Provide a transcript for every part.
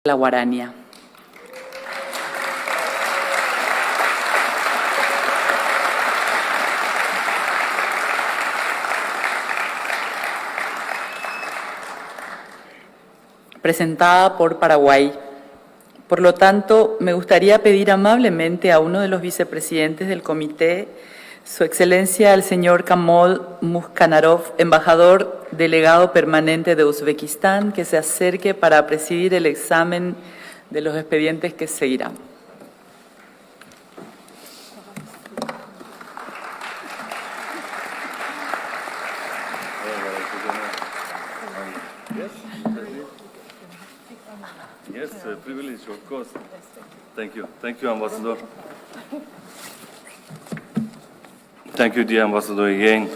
la guarania. Presentada por Paraguay. Por lo tanto, me gustaría pedir amablemente a uno de los vicepresidentes del comité, Su Excelencia el señor Kamol Mushkanarov, embajador delegado permanente de Uzbekistán, que se acerque para presidir el examen de los expedientes que seguirán. Yes, privilege, of course. Thank you, Ambassador. Thank you, dear Ambassador, again.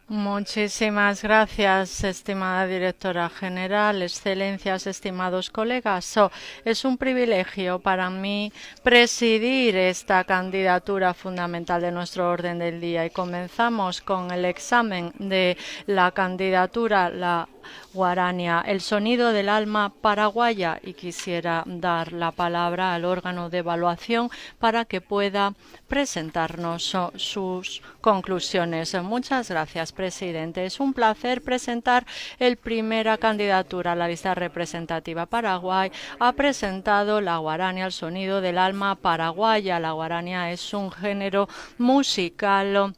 Muchísimas gracias, estimada directora general, excelencias, estimados colegas. Es un privilegio para mí presidir esta candidatura fundamental de nuestro orden del día y comenzamos con el examen de la candidatura, la guarania, el sonido del alma paraguaya, y quisiera dar la palabra al órgano de evaluación para que pueda presentarnos sus conclusiones. Muchas gracias, presidente. Es un placer presentar la primera candidatura a la lista representativa. Paraguay ha presentado la guarania, el sonido del alma paraguaya. La guarania es un género musical,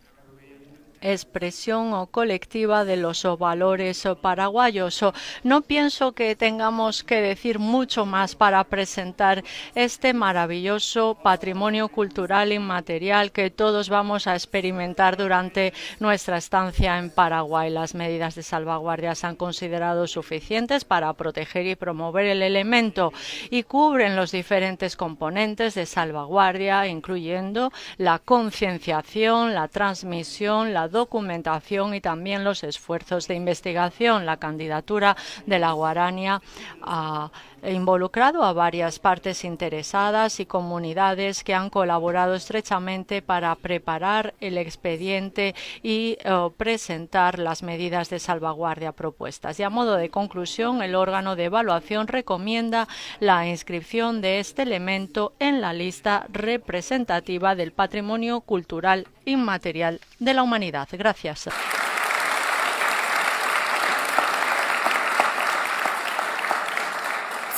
expresión o colectiva de los valores paraguayos. No pienso que tengamos que decir mucho más para presentar este maravilloso patrimonio cultural inmaterial que todos vamos a experimentar durante nuestra estancia en Paraguay. Las medidas de salvaguardia se han considerado suficientes para proteger y promover el elemento y cubren los diferentes componentes de salvaguardia, incluyendo la concienciación, la transmisión, la documentación y también los esfuerzos de investigación. La candidatura de la guarania ha involucrado a varias partes interesadas y comunidades que han colaborado estrechamente para preparar el expediente y presentar las medidas de salvaguardia propuestas. Y a modo de conclusión, el órgano de evaluación recomienda la inscripción de este elemento en la lista representativa del patrimonio cultural inmaterial de la humanidad. Gracias.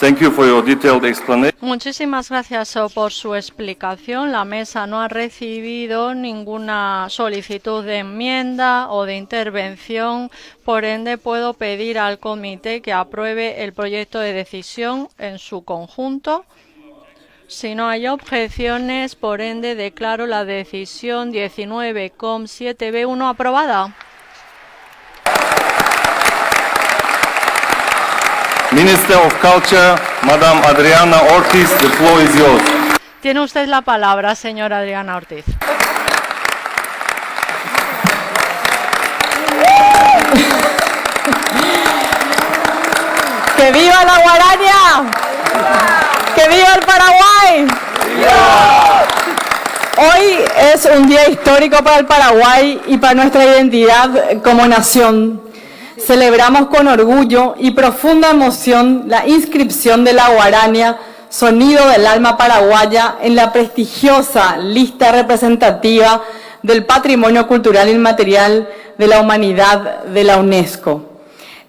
Thank you for your detailed explanation. Muchísimas gracias por su explicación. La mesa no ha recibido ninguna solicitud de enmienda o de intervención. Por ende, puedo pedir al comité que apruebe el proyecto de decisión en su conjunto. Si no hay objeciones, por ende, declaro la decisión 19,7B1 aprobada. Minister of Culture, Madam Adriana Ortiz, the floor is yours. Tiene usted la palabra, señora Adriana Ortiz. ¡Que viva la guarania! ¡Que viva el Paraguay! ¡Viva! Hoy es un día histórico para el Paraguay y para nuestra identidad como nación. Celebramos con orgullo y profunda emoción la inscripción de la guarania, sonido del alma paraguaya, en la prestigiosa lista representativa del Patrimonio Cultural Inmaterial de la Humanidad de la UNESCO.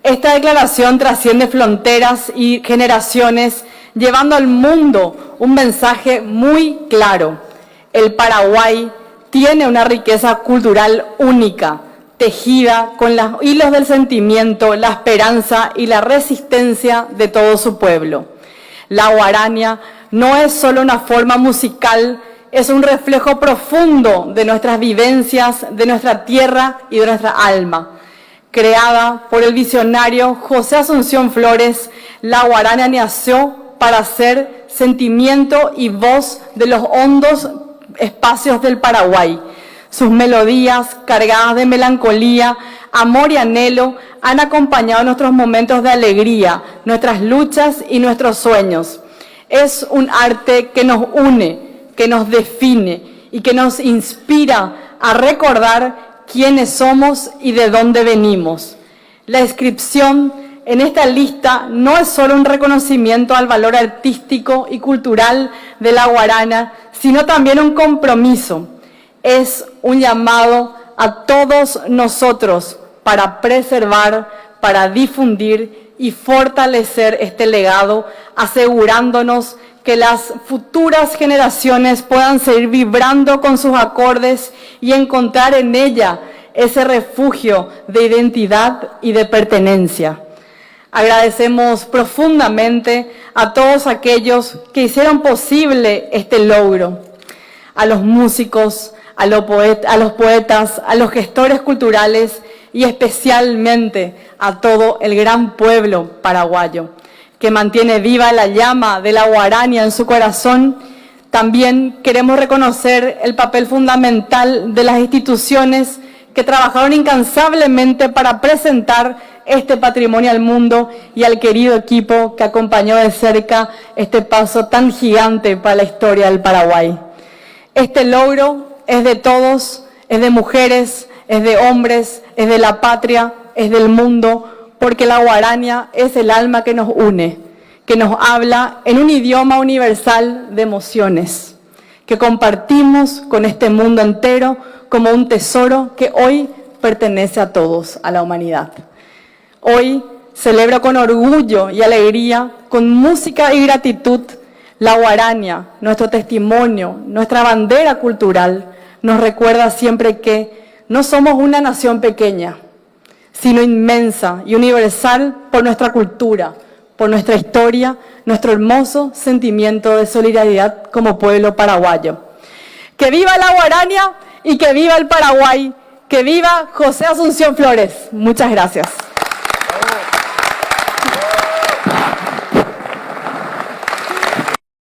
Esta declaración trasciende fronteras y generaciones, llevando al mundo un mensaje muy claro. El Paraguay tiene una riqueza cultural única, tejida con los hilos del sentimiento, la esperanza y la resistencia de todo su pueblo. La guarania no es solo una forma musical, es un reflejo profundo de nuestras vivencias, de nuestra tierra y de nuestra alma. Creada por el visionario José Asunción Flores, la guarania nació para ser sentimiento y voz de los hondos espacios del Paraguay. Sus melodías, cargadas de melancolía, amor y anhelo, han acompañado nuestros momentos de alegría, nuestras luchas y nuestros sueños. Es un arte que nos une, que nos define y que nos inspira a recordar quiénes somos y de dónde venimos. La inscripción en esta lista no es solo un reconocimiento al valor artístico y cultural de la guarana, sino también un compromiso. Es un llamado a todos nosotros para preservar, para difundir y fortalecer este legado, asegurándonos que las futuras generaciones puedan seguir vibrando con sus acordes y encontrar en ella ese refugio de identidad y de pertenencia. Agradecemos profundamente a todos aquellos que hicieron posible este logro, a los músicos, a los poetas, a los gestores culturales y especialmente a todo el gran pueblo paraguayo, que mantiene viva la llama de la guarania en su corazón. También queremos reconocer el papel fundamental de las instituciones que trabajaron incansablemente para presentar este patrimonio al mundo y al querido equipo que acompañó de cerca este paso tan gigante para la historia del Paraguay. Este logro es de todos, es de mujeres, es de hombres, es de la patria, es del mundo, porque la guarania es el alma que nos une, que nos habla en un idioma universal de emociones, que compartimos con este mundo entero como un tesoro que hoy pertenece a todos, a la humanidad. Hoy celebro con orgullo y alegría, con música y gratitud, la guarania, nuestro testimonio, nuestra bandera cultural, nos recuerda siempre que no somos una nación pequeña, sino inmensa y universal por nuestra cultura, por nuestra historia, nuestro hermoso sentimiento de solidaridad como pueblo paraguayo. ¡Que viva la guarania y que viva el Paraguay! ¡Que viva José Asunción Flores! Muchas gracias.